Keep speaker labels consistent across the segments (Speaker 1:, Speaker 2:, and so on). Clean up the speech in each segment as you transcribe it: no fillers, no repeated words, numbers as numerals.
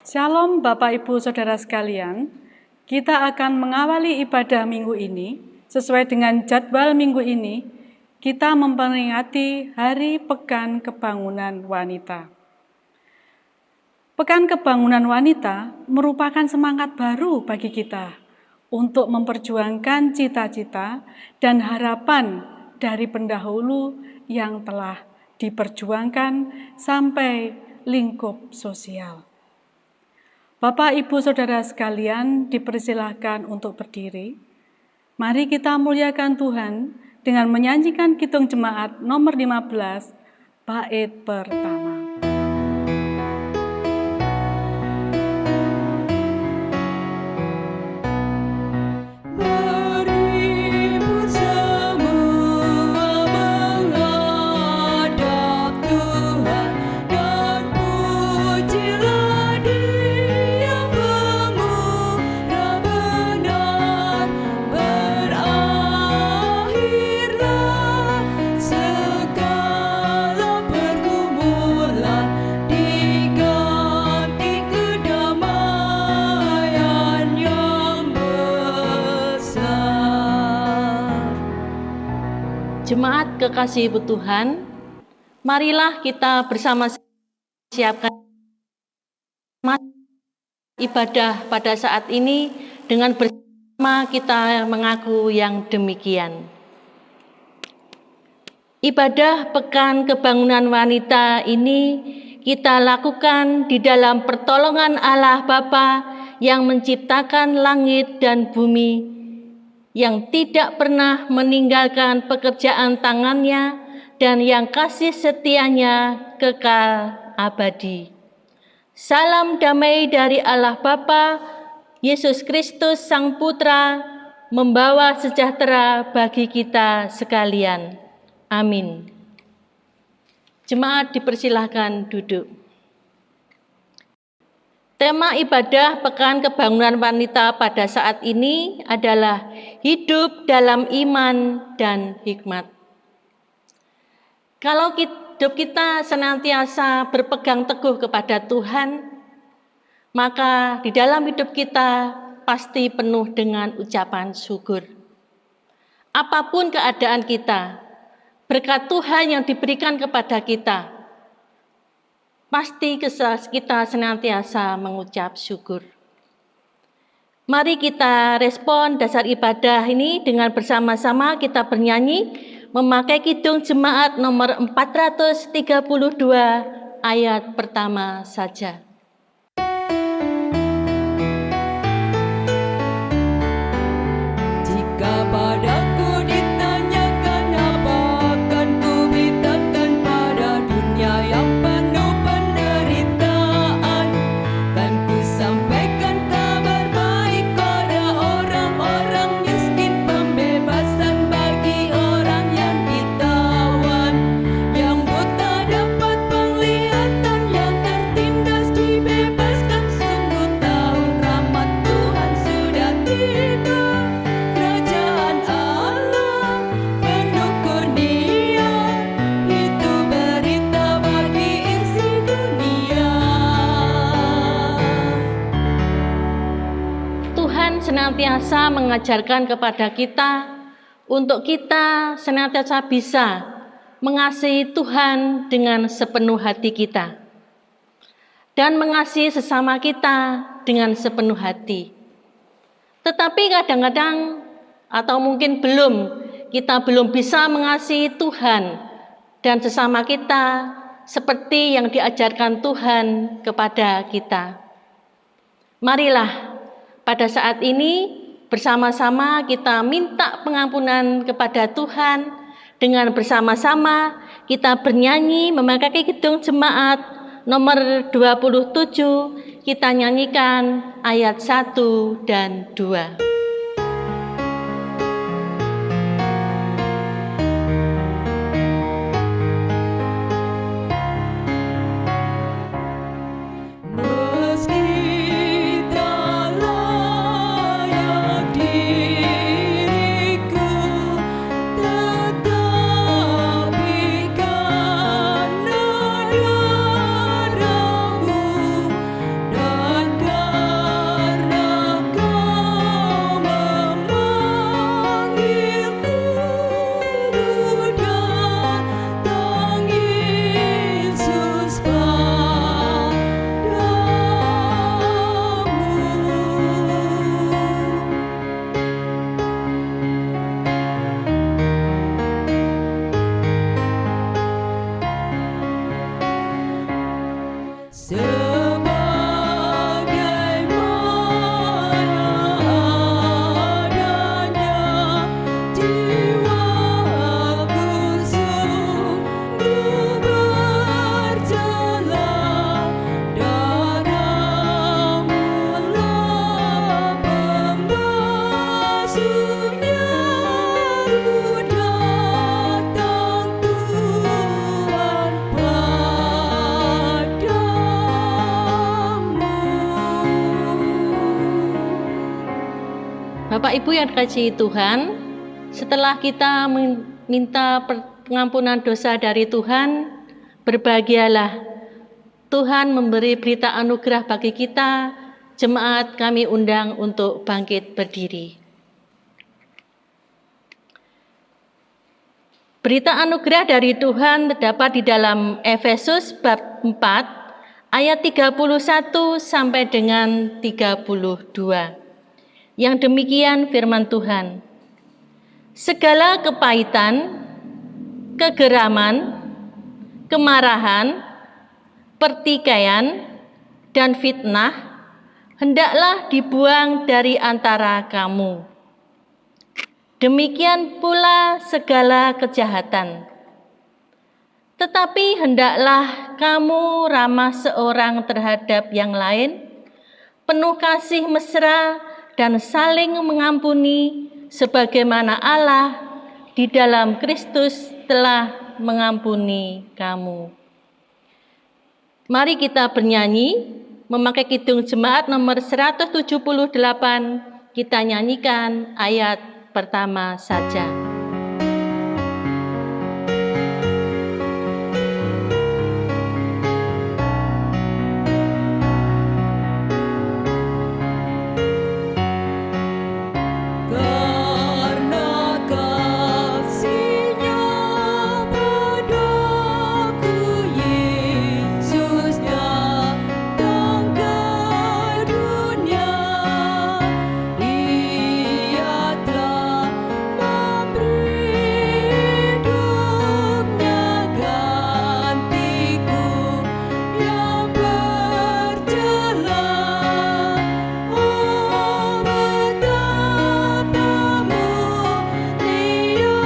Speaker 1: Shalom Bapak Ibu Saudara sekalian, kita akan mengawali ibadah minggu ini. Sesuai dengan jadwal minggu ini, kita memperingati Hari Pekan Kebangunan Wanita. Pekan Kebangunan Wanita merupakan semangat baru bagi kita untuk memperjuangkan cita-cita dan harapan dari pendahulu yang telah diperjuangkan sampai lingkup sosial. Bapak, Ibu, Saudara sekalian dipersilahkan untuk berdiri. Mari kita muliakan Tuhan dengan menyanyikan Kidung Jemaat nomor 15, bait pertama.
Speaker 2: Jemaat kekasih Tuhan, marilah kita bersama siapkan ibadah pada saat ini dengan bersama kita mengaku yang demikian. Ibadah Pekan Kebangunan Wanita ini kita lakukan di dalam pertolongan Allah Bapa yang menciptakan langit dan bumi, yang tidak pernah meninggalkan pekerjaan tangannya dan yang kasih setianya kekal abadi. Salam damai dari Allah Bapa, Yesus Kristus Sang Putra, membawa sejahtera bagi kita sekalian. Amin. Jemaat dipersilahkan duduk. Tema ibadah Pekan Kebangunan Wanita pada saat ini adalah hidup dalam iman dan hikmat. Kalau hidup kita senantiasa berpegang teguh kepada Tuhan, maka di dalam hidup kita pasti penuh dengan ucapan syukur. Apapun keadaan kita, berkat Tuhan yang diberikan kepada kita, pasti kita senantiasa mengucap syukur. Mari kita respon dasar ibadah ini dengan bersama-sama kita bernyanyi memakai Kidung Jemaat nomor 432 ayat pertama saja.
Speaker 3: Jika padaku ditanyakan apa akan ku beritakan pada dunia yang penuh penderitaan, kan ku sampaikan kabar baik pada orang-orang miskin, pembebasan bagi orang yang ditawan, yang buta dapat penglihatan, yang tertindas dibebaskan. Sungguh tahun rahmat Tuhan sudah tiba, kerajaan Allah penuh kurnia, itu berita bagi isi dunia.
Speaker 2: Tuhan senantiasa mengajarkan kepada kita untuk kita senantiasa bisa mengasihi Tuhan dengan sepenuh hati kita dan mengasihi sesama kita dengan sepenuh hati. Tetapi kadang-kadang atau mungkin kita belum bisa mengasihi Tuhan dan sesama kita seperti yang diajarkan Tuhan kepada kita. Marilah pada saat ini bersama-sama kita minta pengampunan kepada Tuhan. Dengan bersama-sama kita bernyanyi memakai Kidung Jemaat nomor 27. Kita nyanyikan ayat 1 dan 2.
Speaker 3: Meski tak layak diriku, tetapi karena darah-Mu dan sebagaimana adanya jiwaku sungguh berjalan darah-Mulah pembasuhnya ku datang Tuhan padamu.
Speaker 2: Bapak Ibu yang dikasihi Tuhan, setelah kita meminta pengampunan dosa dari Tuhan, berbahagialah Tuhan memberi berita anugerah bagi kita. Jemaat kami undang untuk bangkit berdiri. Berita anugerah dari Tuhan terdapat di dalam Efesus bab 4 ayat 31 sampai dengan 32. Yang demikian firman Tuhan. Segala kepahitan, kegeraman, kemarahan, pertikaian, dan fitnah hendaklah dibuang dari antara kamu. Demikian pula segala kejahatan. Tetapi hendaklah kamu ramah seorang terhadap yang lain, penuh kasih mesra dan saling mengampuni, sebagaimana Allah di dalam Kristus telah mengampuni kamu. Mari kita bernyanyi, memakai kidung jemaat nomor 178, kita nyanyikan ayat pertama saja.
Speaker 3: Karena kasih-Nya padaku, Yesus datang ke dunia. Ia telah memberi hidupnya gantiku yang berjalan. Oh, betapa mulia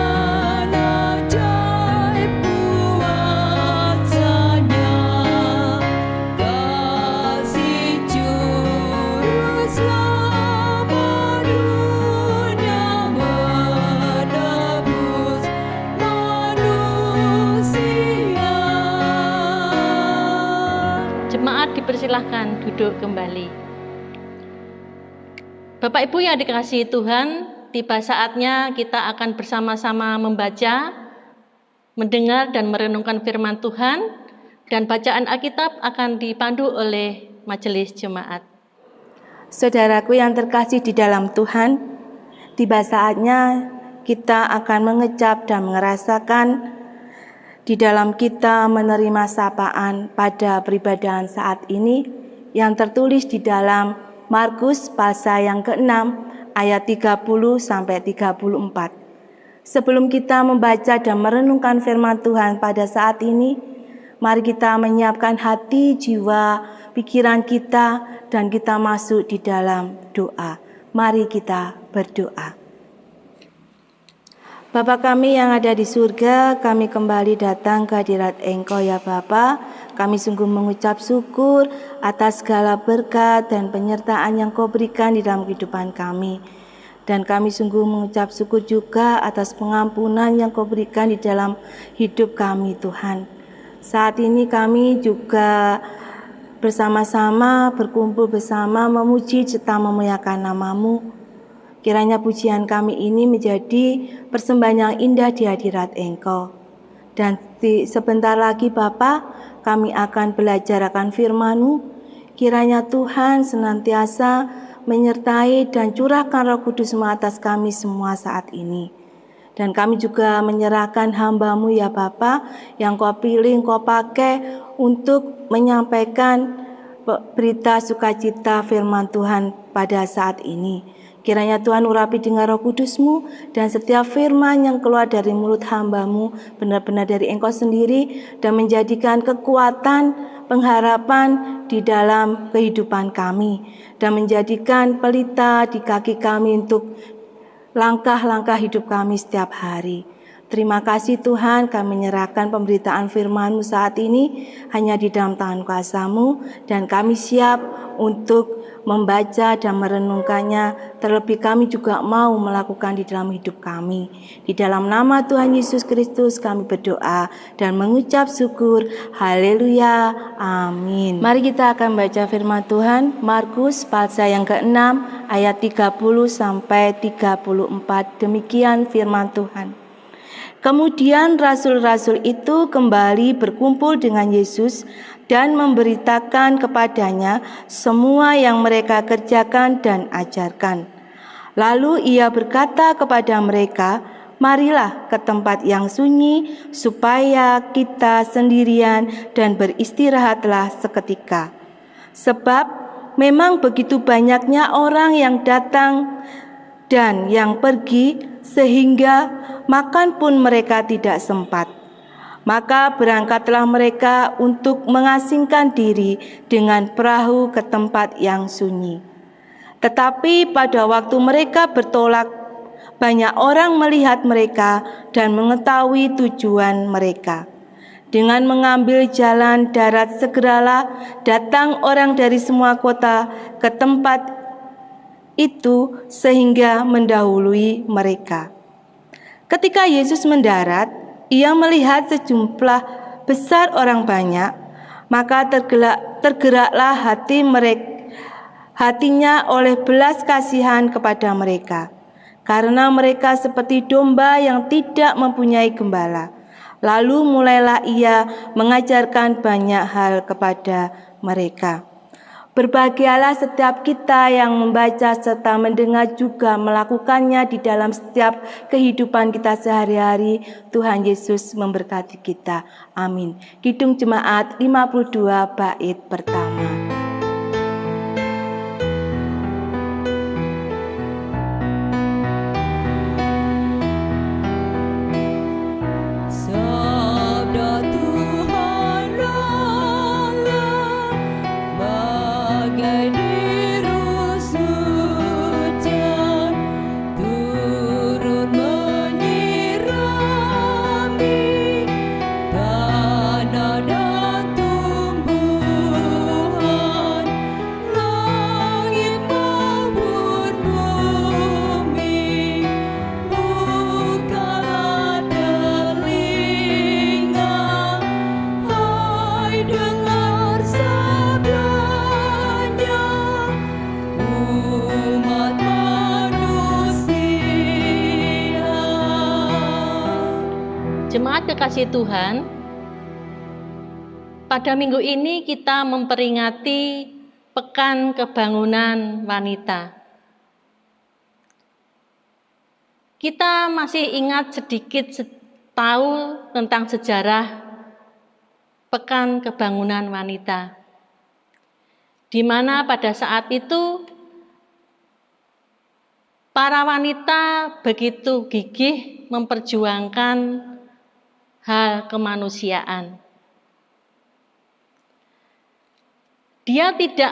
Speaker 3: dan ajaib kuasa-Nya. Kasih Juru Selamat dunia menebus manusia.
Speaker 2: Jemaat dipersilahkan duduk kembali. Bapak Ibu yang dikasihi Tuhan, tiba saatnya kita akan bersama-sama membaca, mendengar dan merenungkan firman Tuhan, dan bacaan Alkitab akan dipandu oleh majelis jemaat.
Speaker 4: Saudaraku yang terkasih di dalam Tuhan, tiba saatnya kita akan mengecap dan merasakan di dalam kita menerima sapaan pada peribadahan saat ini yang tertulis di dalam Markus pasal yang ke-6 ayat 30 sampai 34. Sebelum kita membaca dan merenungkan firman Tuhan pada saat ini, mari kita menyiapkan hati, jiwa, pikiran kita, dan kita masuk di dalam doa. Mari kita berdoa. Bapa kami yang ada di surga, kami kembali datang ke hadirat Engkau ya Bapa. Kami sungguh mengucap syukur atas segala berkat dan penyertaan yang Kau berikan di dalam kehidupan kami. Dan kami sungguh mengucap syukur juga atas pengampunan yang Kau berikan di dalam hidup kami Tuhan. Saat ini kami juga bersama-sama berkumpul bersama memuji serta memuliakan nama-Mu. Kiranya pujian kami ini menjadi persembahan yang indah di hadirat Engkau. Dan sebentar lagi Bapa, kami akan belajar akan firman-Mu. Kiranya Tuhan senantiasa menyertai dan curahkan Roh Kudus atas kami semua saat ini. Dan kami juga menyerahkan hamba-Mu ya Bapa, yang Kau pilih, Kau pakai untuk menyampaikan berita sukacita firman Tuhan pada saat ini. Kiranya Tuhan urapi dengan Roh Kudus-Mu dan setiap firman yang keluar dari mulut hamba-Mu benar-benar dari Engkau sendiri dan menjadikan kekuatan, pengharapan di dalam kehidupan kami dan menjadikan pelita di kaki kami untuk langkah-langkah hidup kami setiap hari. Terima kasih Tuhan, kami menyerahkan pemberitaan firman-Mu saat ini hanya di dalam tangan kuasa-Mu dan kami siap untuk membaca dan merenungkannya. Terlebih kami juga mau melakukan di dalam hidup kami. Di dalam nama Tuhan Yesus Kristus kami berdoa dan mengucap syukur. Haleluya. Amin. Mari kita akan baca firman Tuhan Markus pasal yang ke-6 ayat 30 sampai 34. Demikian firman Tuhan. Kemudian rasul-rasul itu kembali berkumpul dengan Yesus dan memberitakan kepadanya semua yang mereka kerjakan dan ajarkan. Lalu ia berkata kepada mereka, "Marilah ke tempat yang sunyi supaya kita sendirian dan beristirahatlah seketika. Sebab memang begitu banyaknya orang yang datang dan yang pergi sehingga makan pun mereka tidak sempat. Maka berangkatlah mereka untuk mengasingkan diri dengan perahu ke tempat yang sunyi. Tetapi pada waktu mereka bertolak, banyak orang melihat mereka dan mengetahui tujuan mereka. Dengan mengambil jalan darat segeralah datang orang dari semua kota ke tempat itu sehingga mendahului mereka. Ketika Yesus mendarat, ia melihat sejumlah besar orang banyak, maka tergeraklah hatinya oleh belas kasihan kepada mereka, karena mereka seperti domba yang tidak mempunyai gembala. Lalu mulailah ia mengajarkan banyak hal kepada mereka. Berbahagialah setiap kita yang membaca serta mendengar juga melakukannya di dalam setiap kehidupan kita sehari-hari. Tuhan Yesus memberkati kita. Amin. Kidung Jemaat 52 bait pertama.
Speaker 3: Sabda Tuhan Allah bagai dirus hujan turun menyirami tanah dan tumbuhan, langit maupun bumi. Bukalah telinga, hai dengar sabdanya, umat manusia.
Speaker 2: Jemaat kekasih Tuhan, pada minggu ini kita memperingati Pekan Kebangunan Wanita. Kita masih ingat sedikit tahu tentang sejarah Pekan Kebangunan Wanita, di mana pada saat itu para wanita begitu gigih memperjuangkan hal kemanusiaan. Dia tidak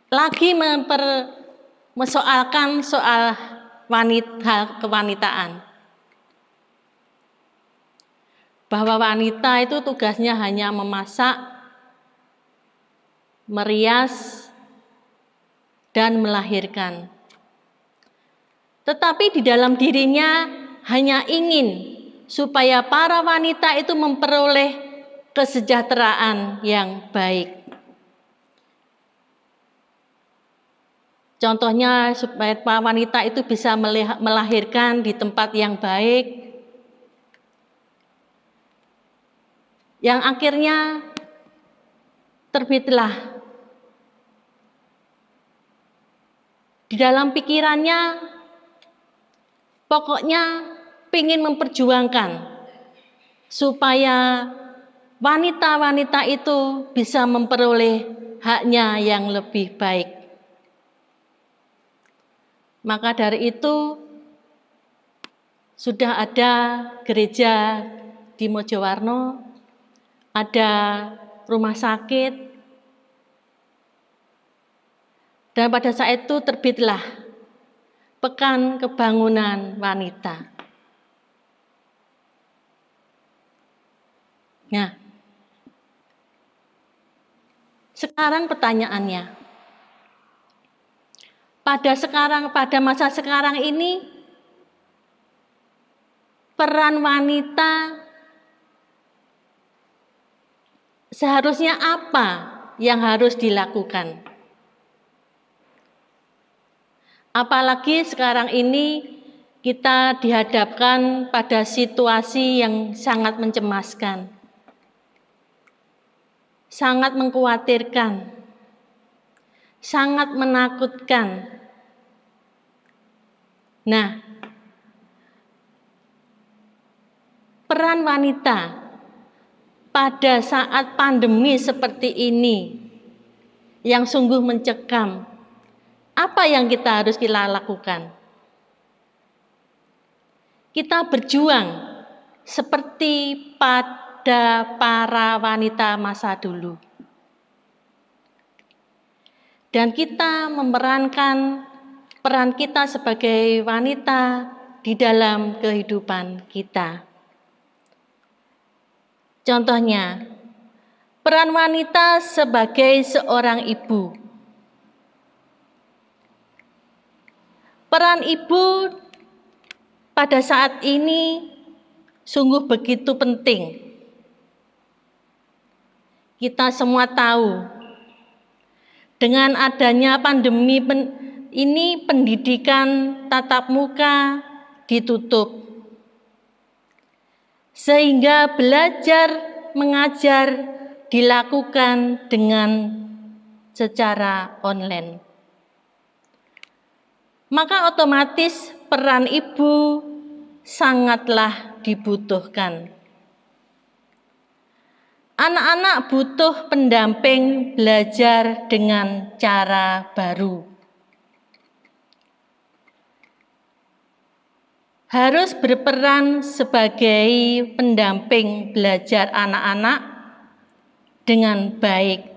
Speaker 2: lagi mempersoalkan soal hal kewanitaan. Bahwa wanita itu tugasnya hanya memasak, merias, dan melahirkan. Tetapi di dalam dirinya hanya ingin supaya para wanita itu memperoleh kesejahteraan yang baik. Contohnya supaya para wanita itu bisa melahirkan di tempat yang baik, yang akhirnya terbitlah di dalam pikirannya, pokoknya ingin memperjuangkan supaya wanita-wanita itu bisa memperoleh haknya yang lebih baik. Maka dari itu sudah ada gereja di Mojowarno, ada rumah sakit, dan pada saat itu terbitlah Pekan Kebangunan Wanita. Nah, sekarang pertanyaannya, pada masa sekarang ini, peran wanita seharusnya apa yang harus dilakukan? Apalagi sekarang ini kita dihadapkan pada situasi yang sangat mencemaskan, sangat mengkhawatirkan, sangat menakutkan. Nah, peran wanita pada saat pandemi seperti ini yang sungguh mencekam, apa yang kita harus lakukan? Kita berjuang seperti pada para wanita masa dulu. Dan kita memerankan peran kita sebagai wanita di dalam kehidupan kita. Contohnya, peran wanita sebagai seorang ibu. Peran ibu pada saat ini sungguh begitu penting. Kita semua tahu, dengan adanya pandemi ini pendidikan tatap muka ditutup. Sehingga belajar mengajar dilakukan dengan secara online. Maka otomatis peran ibu sangatlah dibutuhkan. Anak-anak butuh pendamping belajar dengan cara baru. Harus berperan sebagai pendamping belajar anak-anak dengan baik.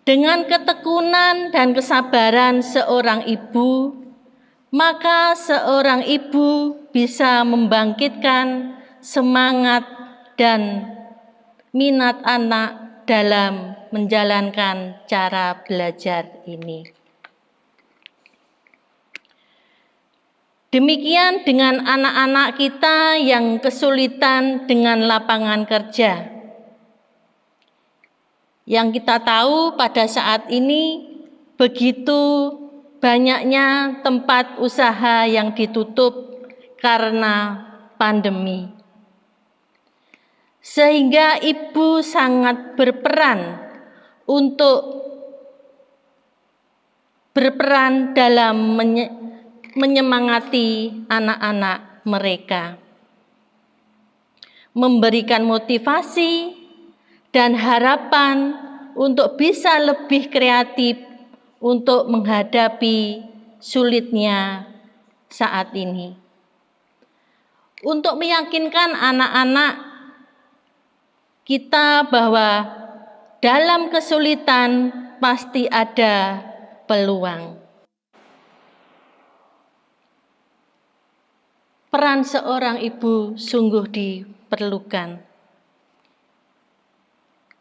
Speaker 2: Dengan ketekunan dan kesabaran seorang ibu, maka seorang ibu bisa membangkitkan semangat dan minat anak dalam menjalankan cara belajar ini. Demikian dengan anak-anak kita yang kesulitan dengan lapangan kerja. Yang kita tahu pada saat ini begitu banyaknya tempat usaha yang ditutup karena pandemi. Sehingga ibu sangat berperan dalam menyemangati anak-anak mereka, memberikan motivasi dan harapan untuk bisa lebih kreatif untuk menghadapi sulitnya saat ini. Untuk meyakinkan anak-anak kita bahwa dalam kesulitan pasti ada peluang. Peran seorang ibu sungguh diperlukan.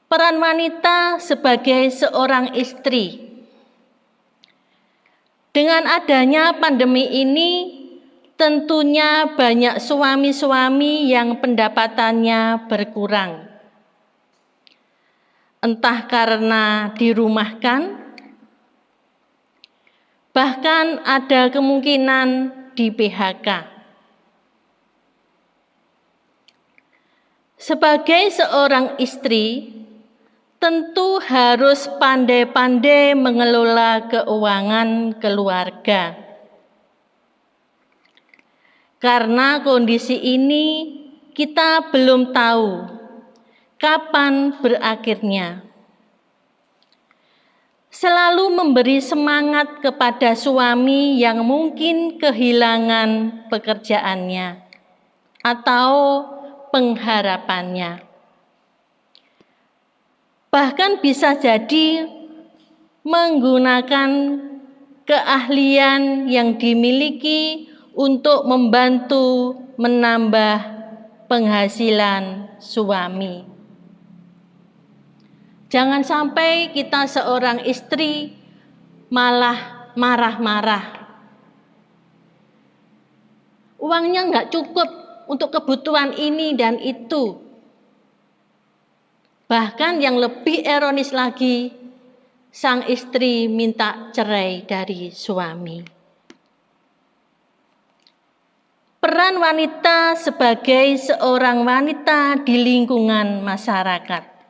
Speaker 2: Peran wanita sebagai seorang istri. Dengan adanya pandemi ini, tentunya banyak suami-suami yang pendapatannya berkurang. Entah karena dirumahkan, bahkan ada kemungkinan di PHK. Sebagai seorang istri, tentu harus pandai-pandai mengelola keuangan keluarga. Karena kondisi ini kita belum tahu kapan berakhirnya. selalu memberi semangat kepada suami yang mungkin kehilangan pekerjaannya atau pengharapannya. Bahkan bisa jadi menggunakan keahlian yang dimiliki untuk membantu menambah penghasilan suami. Jangan sampai kita seorang istri malah marah-marah. Uangnya nggak cukup untuk kebutuhan ini dan itu. Bahkan yang lebih ironis lagi, sang istri minta cerai dari suami. Peran wanita sebagai seorang wanita di lingkungan masyarakat.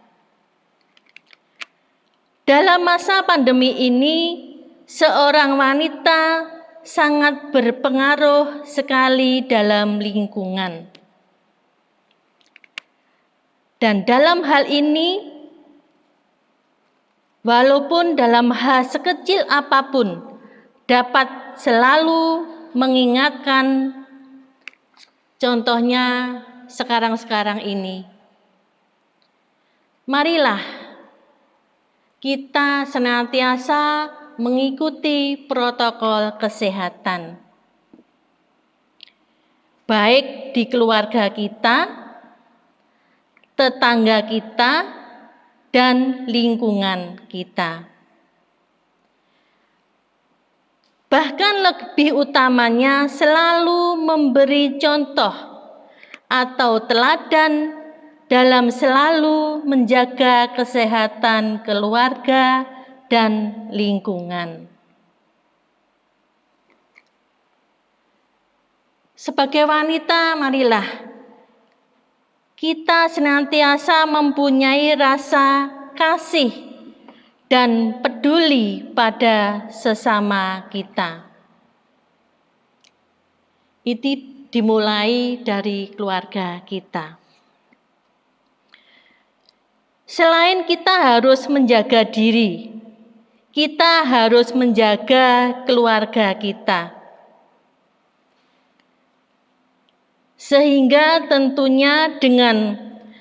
Speaker 2: Dalam masa pandemi ini, seorang wanita sangat berpengaruh sekali dalam lingkungan. Dan dalam hal ini, walaupun dalam hal sekecil apapun, dapat selalu mengingatkan, contohnya sekarang-sekarang ini. Marilah kita senantiasa mengikuti protokol kesehatan, baik di keluarga kita, tetangga kita, dan lingkungan kita. Bahkan lebih utamanya selalu memberi contoh atau teladan dalam selalu menjaga kesehatan keluarga dan lingkungan. Sebagai wanita, marilah kita senantiasa mempunyai rasa kasih dan peduli pada sesama kita. Itu dimulai dari keluarga kita. Selain kita harus menjaga diri, kita harus menjaga keluarga kita. Sehingga tentunya dengan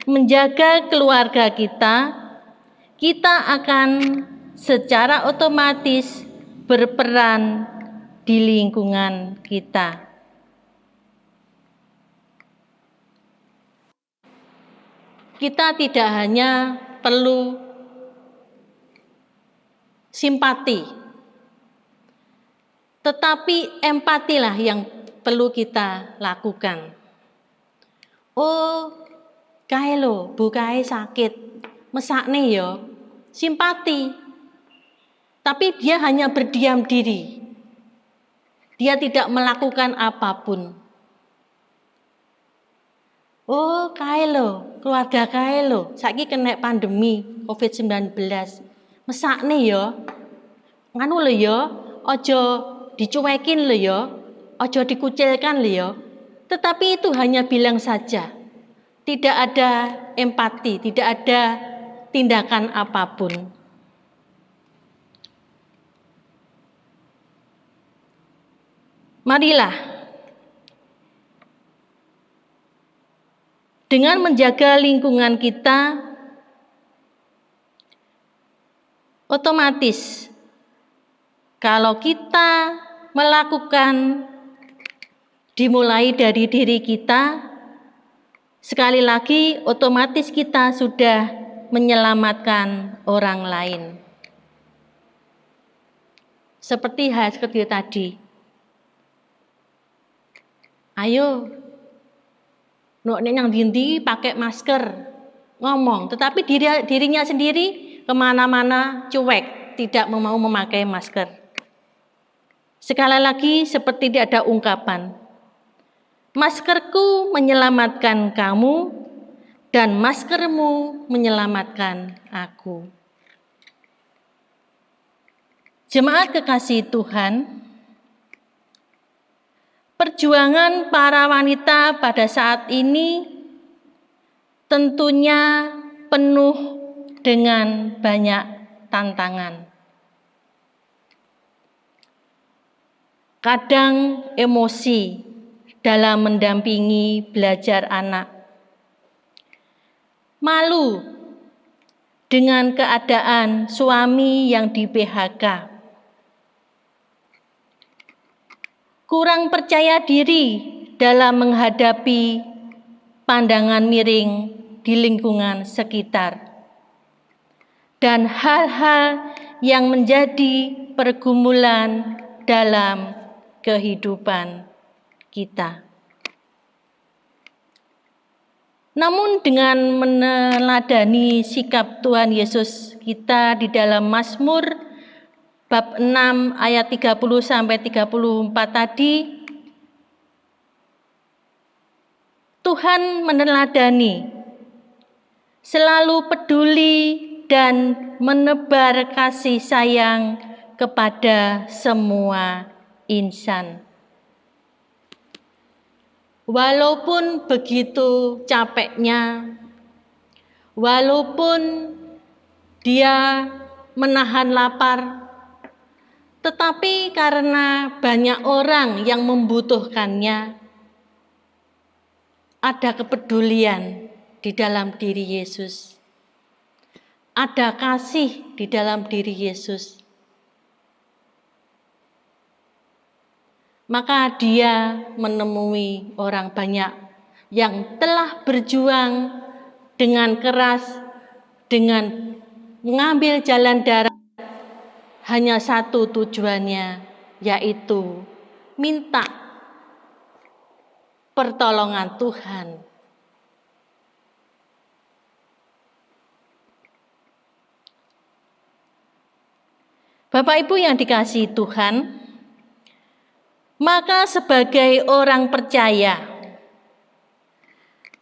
Speaker 2: menjaga keluarga kita, kita akan secara otomatis berperan di lingkungan kita. Kita tidak hanya perlu simpati, tetapi empatilah yang perlu kita lakukan. Oh, kae lho, bu kae sakit, mesakne ya, simpati. Tapi dia hanya berdiam diri. Dia tidak melakukan apapun. Oh, kae lho, keluarga kae lho, saiki kena pandemi COVID-19. Mesakne ya. Nganu lho ya, aja dicuekin lho ya, aja dikucilkan lho ya. Tetapi itu hanya bilang saja. Tidak ada empati, tidak ada tindakan apapun. Marilah dengan menjaga lingkungan kita, otomatis kalau kita melakukan dimulai dari diri kita, sekali lagi otomatis kita sudah menyelamatkan orang lain. Seperti tadi. Ayo, nek nang ndi pakai masker, ngomong, tetapi dirinya sendiri kemana-mana cuek, tidak mau memakai masker. Sekali lagi seperti ada ungkapan, maskerku menyelamatkan kamu dan maskermu menyelamatkan aku. Jemaat kekasih Tuhan, perjuangan para wanita pada saat ini tentunya penuh dengan banyak tantangan. kadang emosi dalam mendampingi belajar anak, malu dengan keadaan suami yang di PHK, kurang percaya diri dalam menghadapi pandangan miring di lingkungan sekitar, dan hal-hal yang menjadi pergumulan dalam kehidupan kita. Namun dengan meneladani sikap Tuhan Yesus kita di dalam Mazmur bab 6 ayat 30 sampai 34 tadi, Tuhan meneladani, selalu peduli dan menebar kasih sayang kepada semua insan. Walaupun begitu capeknya, walaupun dia menahan lapar, tetapi karena banyak orang yang membutuhkannya, ada kepedulian di dalam diri Yesus. Ada kasih di dalam diri Yesus. Maka dia menemui orang banyak yang telah berjuang dengan keras, dengan mengambil jalan darat, hanya satu tujuannya, yaitu minta pertolongan Tuhan. Bapak Ibu yang dikasihi Tuhan, maka sebagai orang percaya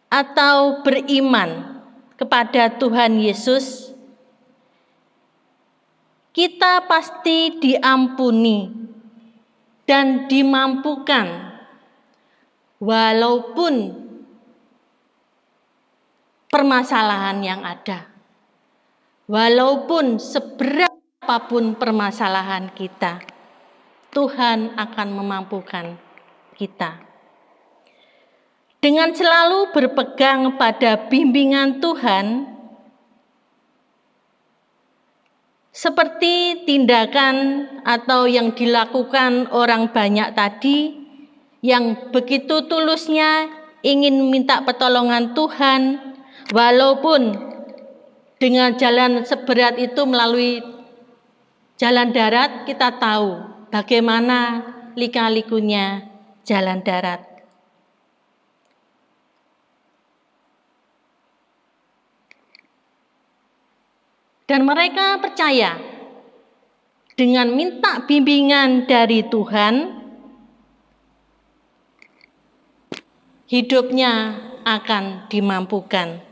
Speaker 2: atau beriman kepada Tuhan Yesus, kita pasti diampuni dan dimampukan walaupun permasalahan yang ada, walaupun seberat apapun permasalahan kita, Tuhan akan memampukan kita. Dengan selalu berpegang pada bimbingan Tuhan, seperti tindakan atau yang dilakukan orang banyak tadi, yang begitu tulusnya ingin minta pertolongan Tuhan, walaupun dengan jalan seberat itu melalui jalan darat, kita tahu bagaimana lika-likunya jalan darat. Dan mereka percaya dengan minta bimbingan dari Tuhan, hidupnya akan dimampukan.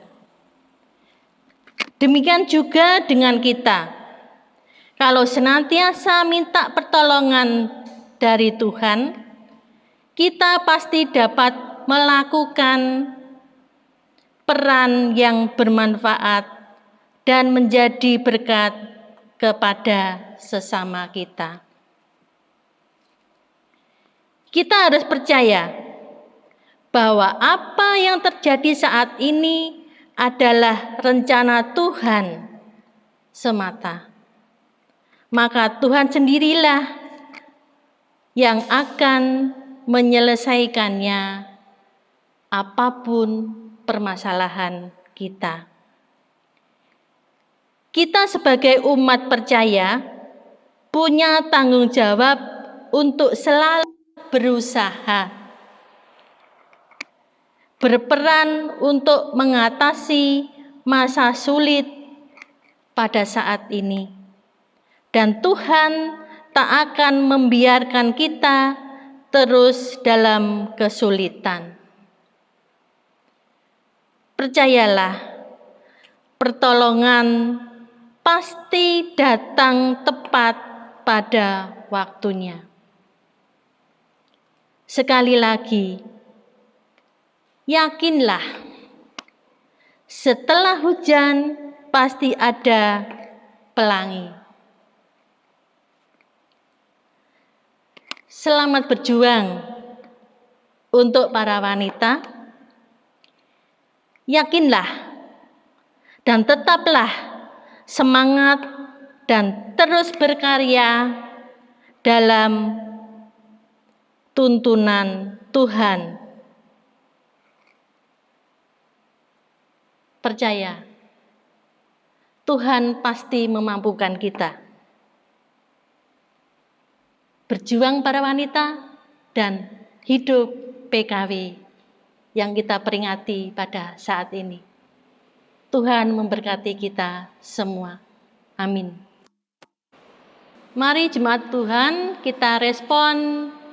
Speaker 2: Demikian juga dengan kita. Kalau senantiasa minta pertolongan dari Tuhan, kita pasti dapat melakukan peran yang bermanfaat dan menjadi berkat kepada sesama kita. Kita harus percaya bahwa apa yang terjadi saat ini adalah rencana Tuhan semata. Maka Tuhan sendirilah yang akan menyelesaikannya apapun permasalahan kita. Kita sebagai umat percaya punya tanggung jawab untuk selalu berusaha, berperan untuk mengatasi masa sulit pada saat ini. Dan Tuhan tak akan membiarkan kita terus dalam kesulitan. Percayalah, pertolongan pasti datang tepat pada waktunya. Sekali lagi, yakinlah, setelah hujan pasti ada pelangi. Selamat berjuang untuk para wanita. Yakinlah dan tetaplah semangat dan terus berkarya dalam tuntunan Tuhan. Percaya, Tuhan pasti memampukan kita. Berjuang para wanita dan hidup PKW yang kita peringati pada saat ini. Tuhan memberkati kita semua. Amin. Mari jemaat Tuhan, kita respon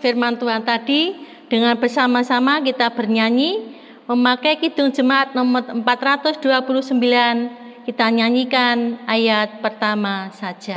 Speaker 2: firman Tuhan tadi dengan bersama-sama kita bernyanyi memakai kidung jemaat nomor 429. Kita nyanyikan ayat pertama saja.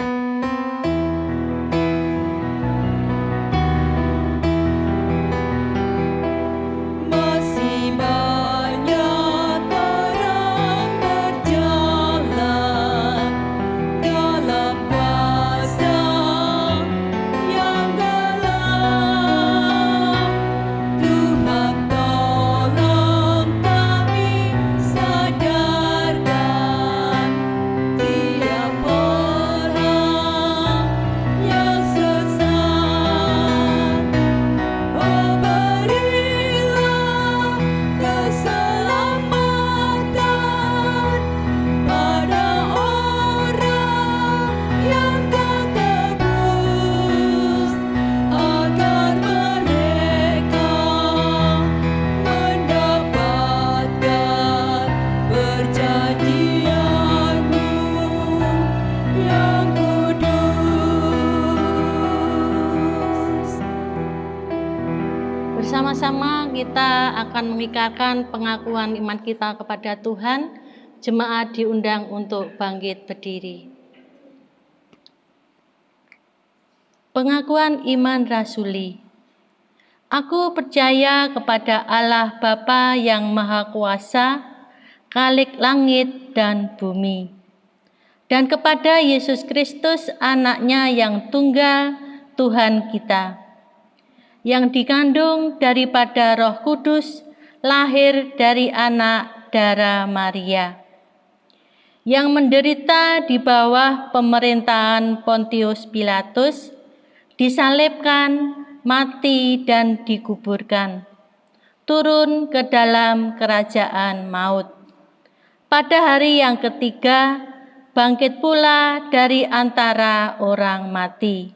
Speaker 2: Bersama-sama kita akan mengikrarkan pengakuan iman kita kepada Tuhan. Jemaat diundang untuk bangkit berdiri. Pengakuan iman rasuli. Aku percaya kepada Allah Bapa yang Maha Kuasa, Khalik langit dan bumi, dan kepada Yesus Kristus anaknya yang tunggal, Tuhan kita, yang dikandung daripada Roh Kudus, lahir dari anak darah Maria, yang menderita di bawah pemerintahan Pontius Pilatus, disalibkan, mati dan dikuburkan, turun ke dalam kerajaan maut. Pada hari yang ketiga, bangkit pula dari antara orang mati,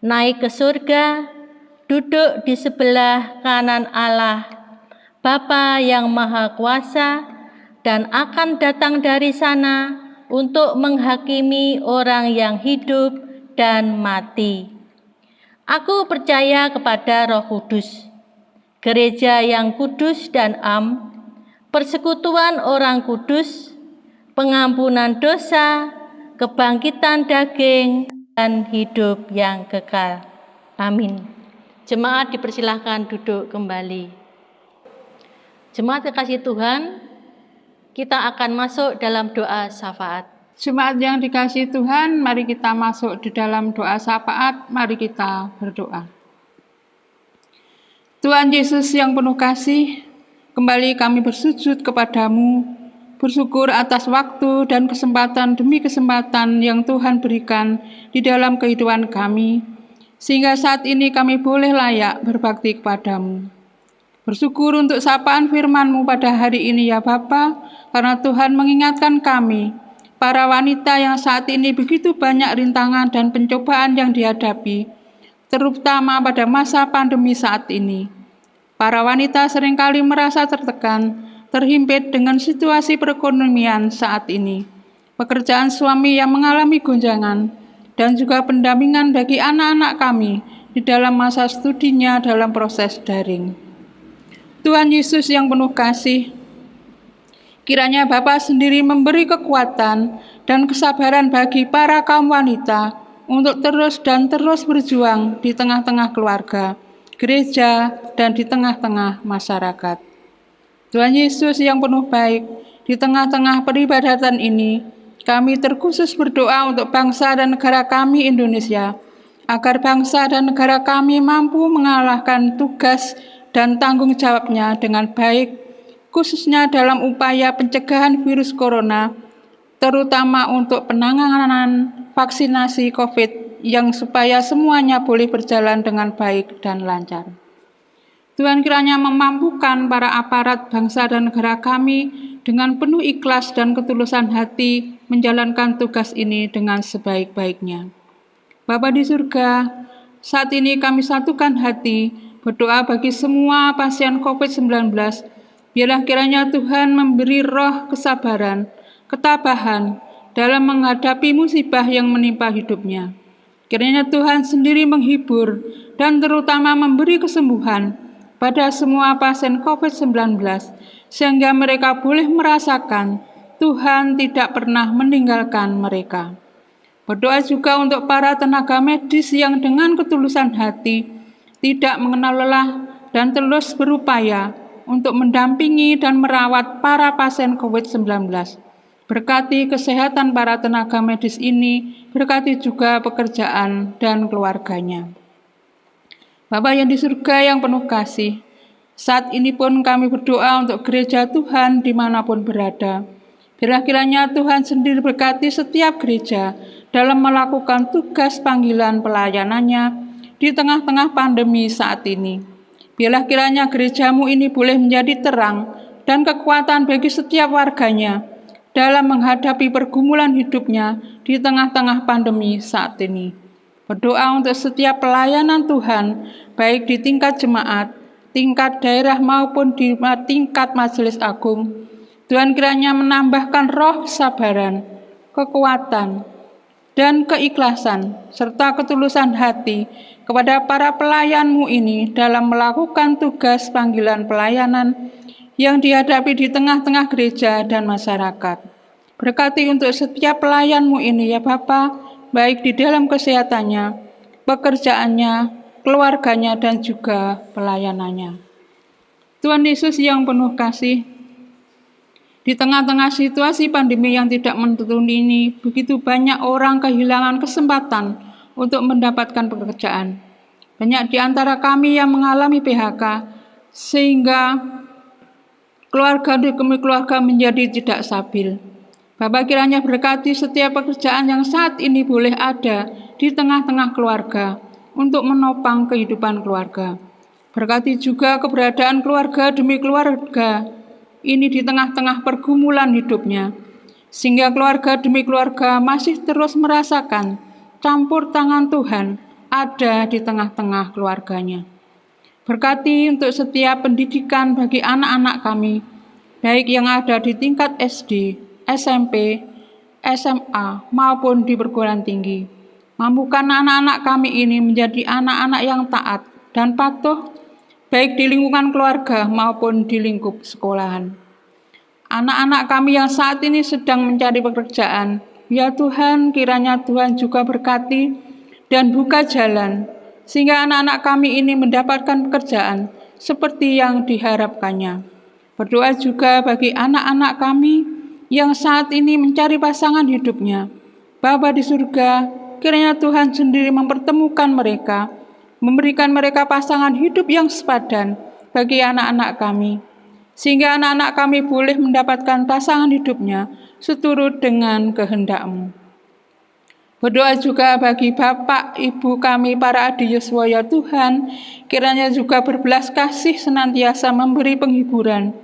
Speaker 2: naik ke surga, duduk di sebelah kanan Allah, Bapa yang Maha Kuasa, dan akan datang dari sana untuk menghakimi orang yang hidup dan mati. Aku percaya kepada Roh Kudus, gereja yang kudus dan am, persekutuan orang kudus, pengampunan dosa, kebangkitan daging, dan hidup yang kekal. Amin. Jemaat dipersilahkan duduk kembali. Jemaat kekasih Tuhan, kita akan masuk dalam doa syafaat.
Speaker 5: Jemaat yang dikasihi Tuhan, mari kita masuk di dalam doa syafaat, mari kita berdoa. Tuhan Yesus yang penuh kasih, kembali kami bersujud kepadamu, bersyukur atas waktu dan kesempatan demi kesempatan yang Tuhan berikan di dalam kehidupan kami, sehingga saat ini kami boleh layak berbakti kepadamu. Bersyukur untuk sapaan firman-Mu pada hari ini ya Bapa, karena Tuhan mengingatkan kami, para wanita yang saat ini begitu banyak rintangan dan pencobaan yang dihadapi, terutama pada masa pandemi saat ini. Para wanita seringkali merasa tertekan, terhimpit dengan situasi perekonomian saat ini, pekerjaan suami yang mengalami gonjangan, dan juga pendampingan bagi anak-anak kami di dalam masa studinya dalam proses daring. Tuhan Yesus yang penuh kasih, kiranya Bapa sendiri memberi kekuatan dan kesabaran bagi para kaum wanita untuk terus berjuang di tengah-tengah keluarga, gereja, dan di tengah-tengah masyarakat. Tuhan Yesus yang penuh baik, di tengah-tengah peribadatan ini, kami terkhusus berdoa untuk bangsa dan negara kami Indonesia, agar bangsa dan negara kami mampu mengalahkan tugas dan tanggung jawabnya dengan baik, khususnya dalam upaya pencegahan virus corona, terutama untuk penanganan vaksinasi COVID yang supaya semuanya boleh berjalan dengan baik dan lancar. Tuhan kiranya memampukan para aparat bangsa dan negara kami dengan penuh ikhlas dan ketulusan hati menjalankan tugas ini dengan sebaik-baiknya. Bapa di surga, saat ini kami satukan hati berdoa bagi semua pasien COVID-19. Biarlah kiranya Tuhan memberi roh kesabaran, ketabahan dalam menghadapi musibah yang menimpa hidupnya. Kiranya Tuhan sendiri menghibur dan terutama memberi kesembuhan pada semua pasien COVID-19, sehingga mereka boleh merasakan Tuhan tidak pernah meninggalkan mereka. Berdoa juga untuk para tenaga medis yang dengan ketulusan hati tidak mengenal lelah dan terus berupaya untuk mendampingi dan merawat para pasien COVID-19. Berkati kesehatan para tenaga medis ini, berkati juga pekerjaan dan keluarganya. Bapa yang di surga yang penuh kasih, saat ini pun kami berdoa untuk gereja Tuhan dimanapun berada. Biarlah kiranya Tuhan sendiri berkati setiap gereja dalam melakukan tugas panggilan pelayanannya di tengah-tengah pandemi saat ini. Biarlah kiranya gerejamu ini boleh menjadi terang dan kekuatan bagi setiap warganya dalam menghadapi pergumulan hidupnya di tengah-tengah pandemi saat ini. Berdoa untuk setiap pelayanan Tuhan, baik di tingkat jemaat, tingkat daerah maupun di tingkat majelis agung. Tuhan kiranya menambahkan roh kesabaran, kekuatan, dan keikhlasan, serta ketulusan hati kepada para pelayan-Mu ini dalam melakukan tugas panggilan pelayanan yang dihadapi di tengah-tengah gereja dan masyarakat. Berkati untuk setiap pelayan-Mu ini ya Bapa, baik di dalam kesehatannya, pekerjaannya, keluarganya, dan juga pelayanannya. Tuhan Yesus yang penuh kasih, di tengah-tengah situasi pandemi yang tidak menentu ini, begitu banyak orang kehilangan kesempatan untuk mendapatkan pekerjaan. Banyak di antara kami yang mengalami PHK, sehingga keluarga demi keluarga menjadi tidak stabil. Bapa kiranya berkati setiap pekerjaan yang saat ini boleh ada di tengah-tengah keluarga untuk menopang kehidupan keluarga. Berkati juga keberadaan keluarga demi keluarga ini di tengah-tengah pergumulan hidupnya, sehingga keluarga demi keluarga masih terus merasakan campur tangan Tuhan ada di tengah-tengah keluarganya. Berkati untuk setiap pendidikan bagi anak-anak kami, baik yang ada di tingkat SD, SMP, SMA, maupun di perguruan tinggi. Mampukan anak-anak kami ini menjadi anak-anak yang taat dan patuh, baik di lingkungan keluarga maupun di lingkup sekolahan. Anak-anak kami yang saat ini sedang mencari pekerjaan, ya Tuhan, kiranya Tuhan juga berkati dan buka jalan, sehingga anak-anak kami ini mendapatkan pekerjaan seperti yang diharapkannya. Berdoa juga bagi anak-anak kami yang saat ini mencari pasangan hidupnya. Bapa di surga, kiranya Tuhan sendiri mempertemukan mereka, memberikan mereka pasangan hidup yang sepadan bagi anak-anak kami, sehingga anak-anak kami boleh mendapatkan pasangan hidupnya seturut dengan kehendak-Mu. Berdoa juga bagi Bapak, Ibu kami, para Adi Yuswa ya Tuhan, kiranya juga berbelas kasih senantiasa memberi penghiburan,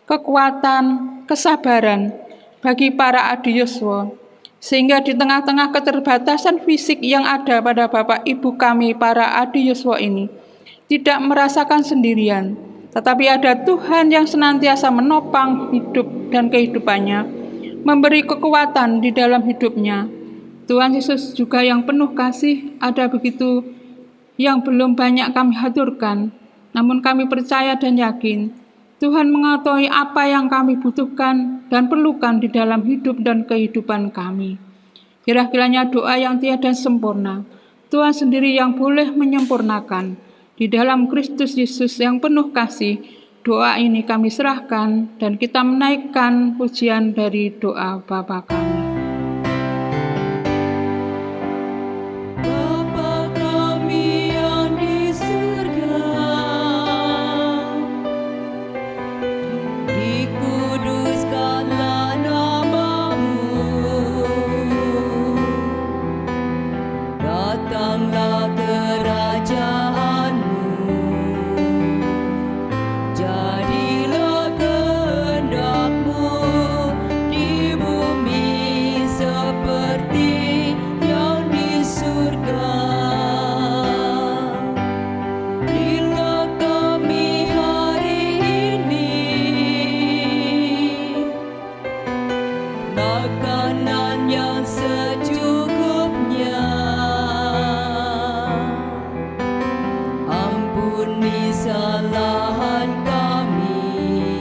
Speaker 5: kekuatan, kesabaran bagi para Adi Yuswa, sehingga di tengah-tengah keterbatasan fisik yang ada pada Bapak Ibu kami para Adi Yuswa ini tidak merasakan sendirian, tetapi ada Tuhan yang senantiasa menopang hidup dan kehidupannya, memberi kekuatan di dalam hidupnya. Tuhan Yesus juga yang penuh kasih, ada begitu yang belum banyak kami haturkan, namun kami percaya dan yakin Tuhan mengetahui apa yang kami butuhkan dan perlukan di dalam hidup dan kehidupan kami. Kiranya doa yang tiada sempurna, Tuhan sendiri yang boleh menyempurnakan. Di dalam Kristus Yesus yang penuh kasih, doa ini kami serahkan dan kita menaikkan pujian dari doa Bapa kami.
Speaker 3: Bapa kami makanan yang secukupnya. Ampuni kesalahan kami,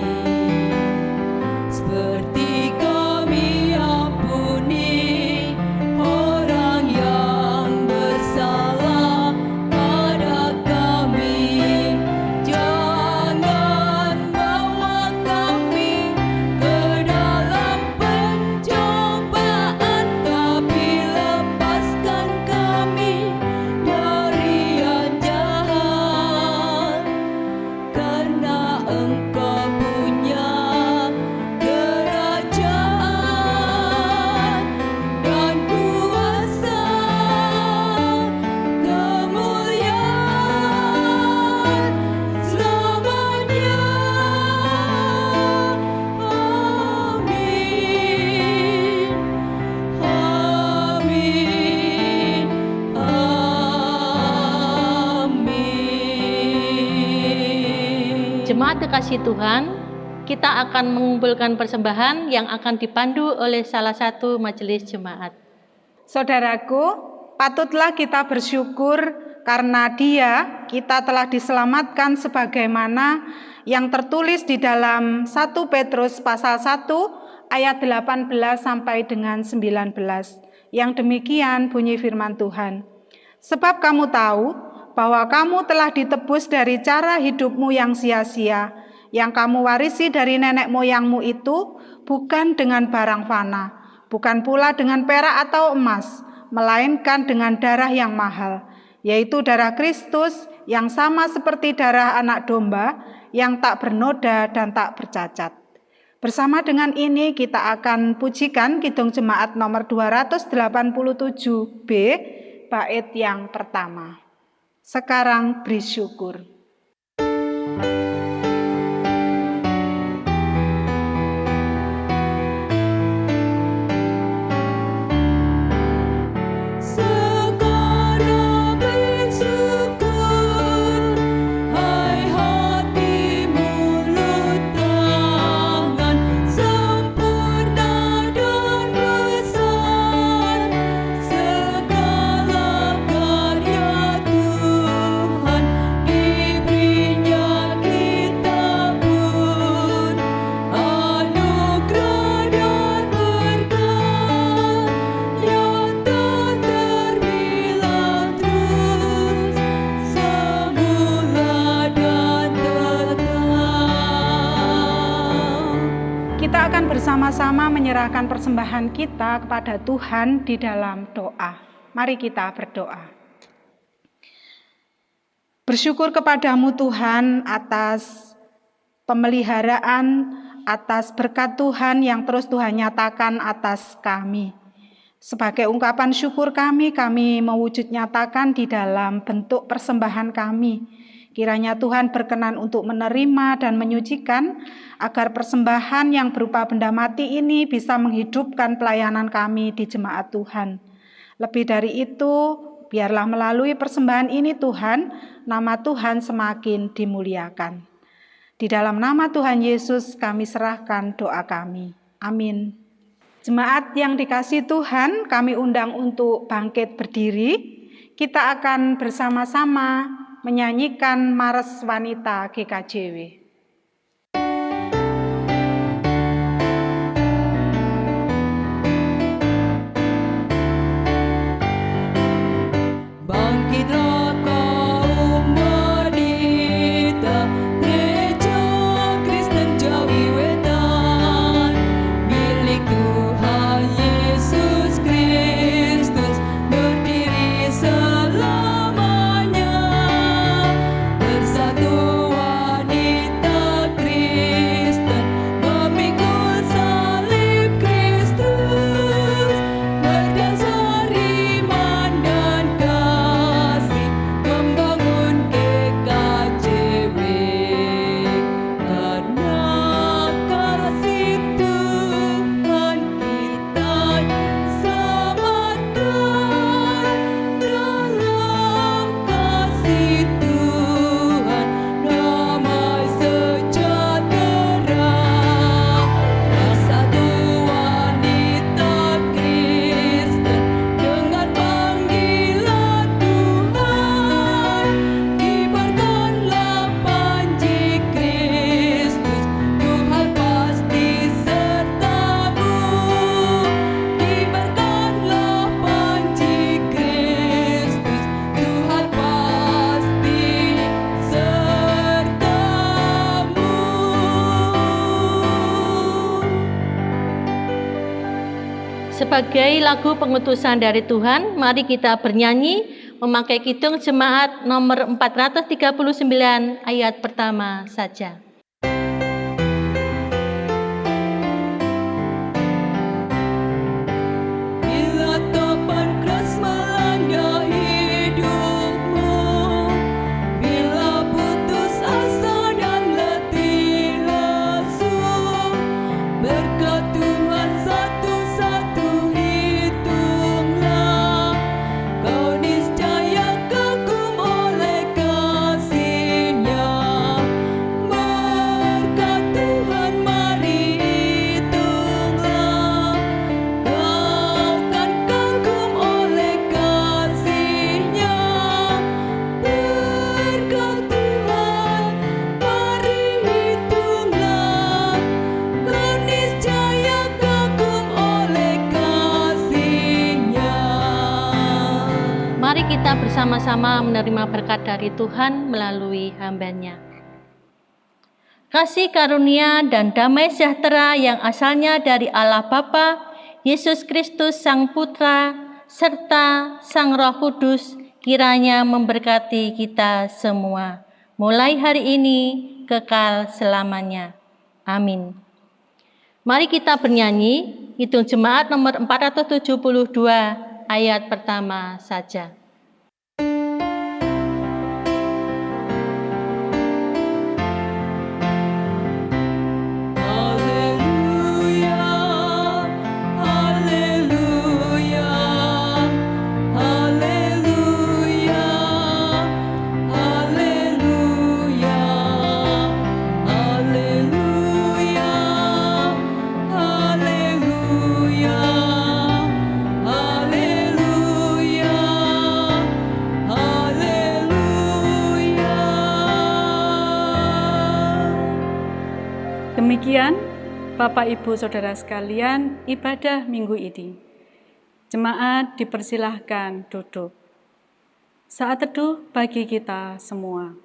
Speaker 3: seperti kami ampuni orang yang bersalah pada kami. Jangan bawa kami ke dalam pencobaan, tapi lepaskan kami dari yang jahat. Karena Engkau punya kerajaan dan kuasa, kemuliaan selamanya. Amin. Amin. Amin.
Speaker 2: Jemaat kekasih Tuhan, kita akan mengumpulkan persembahan yang akan dipandu oleh salah satu majelis jemaat.
Speaker 5: Saudaraku, patutlah kita bersyukur karena kita telah diselamatkan sebagaimana yang tertulis di dalam 1 Petrus pasal 1 ayat 18 sampai dengan 19. Yang demikian bunyi firman Tuhan. Sebab kamu tahu bahwa kamu telah ditebus dari cara hidupmu yang sia-sia, yang kamu warisi dari nenek moyangmu itu, bukan dengan barang fana, bukan pula dengan perak atau emas, melainkan dengan darah yang mahal, yaitu darah Kristus yang sama seperti darah anak domba yang tak bernoda dan tak bercacat. Bersama dengan ini kita akan pujikan Kidung Jemaat nomor 287B, bait yang pertama. Sekarang beri syukur.
Speaker 3: Sekarang bersyukur, hai hati, mulut, tangan, sempurna dan besar segala karya Tuhan, diberinya kita pun anugerah dan berkat yang tak terbilang terus, semula dan tetap.
Speaker 5: Kita akan bersama-sama menyerahkan persembahan kita kepada Tuhan di dalam doa. Mari kita berdoa. Bersyukur kepadamu Tuhan atas pemeliharaan, atas berkat Tuhan yang terus Tuhan nyatakan atas kami. Sebagai ungkapan syukur kami mewujud nyatakan di dalam bentuk persembahan kami. Kiranya Tuhan berkenan untuk menerima dan menyucikan, agar persembahan yang berupa benda mati ini bisa menghidupkan pelayanan kami di jemaat Tuhan. Lebih dari itu, biarlah melalui persembahan ini Tuhan, nama Tuhan semakin dimuliakan. Di dalam nama Tuhan Yesus kami serahkan doa kami. Amin. Jemaat yang dikasihi Tuhan, kami undang untuk bangkit berdiri. Kita akan bersama-sama menyanyikan Mars Wanita GKJW.
Speaker 3: Bangkitlah kaum wanita, Gereja Kristen Jawi Wetan, milik Tuhan Yesus Kristus, berdiri selamanya. Bersatu wanita
Speaker 2: Sebagai lagu pengutusan dari Tuhan, mari kita bernyanyi memakai kidung jemaat nomor 439 ayat pertama saja.
Speaker 3: Bila topan keras melanda hidupmu, bila putus asa dan letih lesu, berkat Tuhan satu-satu hitunglah, kau niscaya kagum oleh kasih-Nya. Berkat Tuhan mari hitunglah, kau kan kagum oleh kasih-Nya. Berkat Tuhan mari hitunglah, kau niscaya kagum oleh kasih-Nya.
Speaker 2: Mari kita bersama-sama menerima berkat dari Tuhan melalui hamba-Nya. Kasih karunia dan damai sejahtera yang asalnya dari Allah Bapa, Yesus Kristus Sang Putra, serta Sang Roh Kudus kiranya memberkati kita semua, mulai hari ini kekal selamanya. Amin. Mari kita bernyanyi, Kidung Jemaat nomor 472 ayat pertama saja.
Speaker 3: Haleluya, haleluya, haleluya, haleluya, haleluya, haleluya, haleluya, haleluya.
Speaker 1: Demikian, Bapak, Ibu, Saudara sekalian, ibadah minggu ini. Jemaat dipersilahkan duduk. Saat teduh bagi kita semua.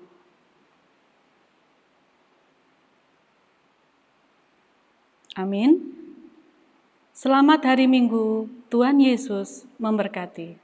Speaker 1: Amin. Selamat hari Minggu, Tuhan Yesus memberkati.